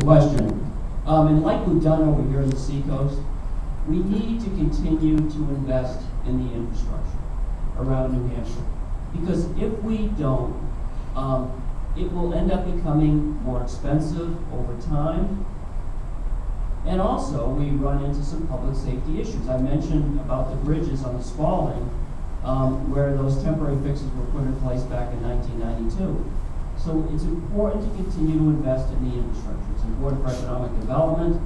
question. And like we've done over here in the Seacoast, we need to continue to invest in the infrastructure around New Hampshire. Because if we don't, it will end up becoming more expensive over time. And also, we run into some public safety issues. I mentioned about the bridges on the Spalding, where those temporary fixes were put in place back in 1992. So it's important to continue to invest in the infrastructure. It's important for economic development,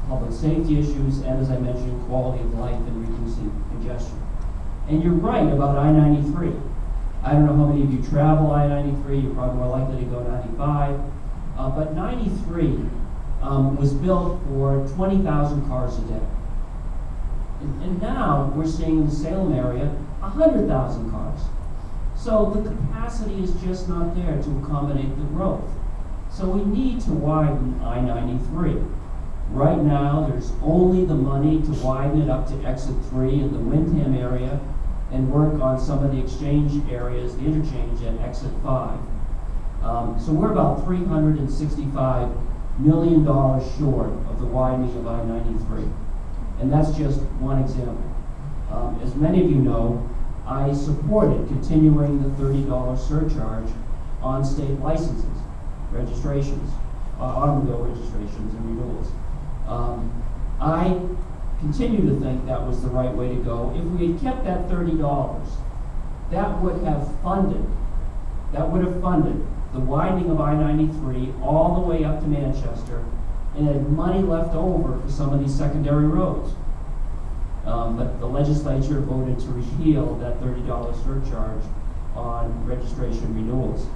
public safety issues, and as I mentioned, quality of life and reducing congestion. And you're right about I-93. I don't know how many of you travel I-93. You're probably more likely to go 95. But 93 was built for 20,000 cars a day. And now we're seeing in the Salem area 100,000 cars. So the capacity is just not there to accommodate the growth. So we need to widen I-93. Right now, there's only the money to widen it up to exit 3 in the Windham area and work on some of the exchange areas, the interchange at exit 5. So we're about $365 million short of the widening of I-93. And that's just one example. As many of you know, I supported continuing the $30 surcharge on state licenses, registrations, automobile registrations and renewals. I continue to think that was the right way to go. If we had kept that $30, that would have funded the widening of I-93 all the way up to Manchester, and had money left over for some of these secondary roads. But the legislature voted to repeal that $30 surcharge on registration renewals.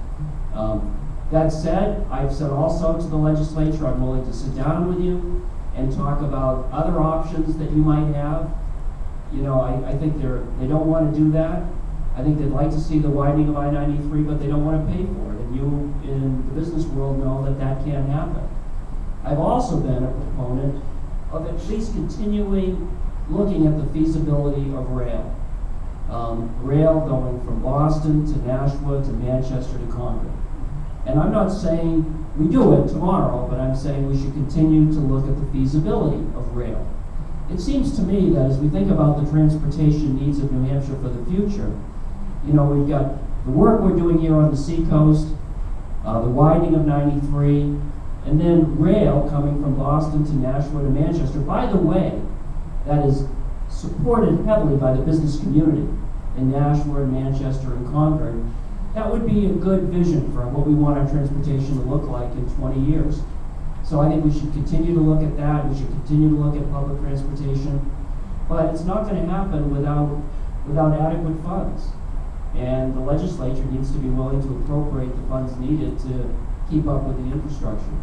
That said, I've said also to the legislature I'm willing to sit down with you and talk about other options that you might have. You know, I think they don't want to do that. I think they'd like to see the widening of I-93, but they don't want to pay for it. And you in the business world know that that can't happen. I've also been a proponent of at least continuing looking at the feasibility of rail. Rail going from Boston to Nashua to Manchester to Concord. And I'm not saying we do it tomorrow, but I'm saying we should continue to look at the feasibility of rail. It seems to me that as we think about the transportation needs of New Hampshire for the future, you know, we've got the work we're doing here on the Seacoast, the widening of 93, and then rail coming from Boston to Nashua to Manchester. By the way, that is supported heavily by the business community in Nashua and Manchester and Concord. That would be a good vision for what we want our transportation to look like in 20 years. So I think we should continue to look at that. We should continue to look at public transportation. But it's not going to happen without adequate funds. And the legislature needs to be willing to appropriate the funds needed to keep up with the infrastructure.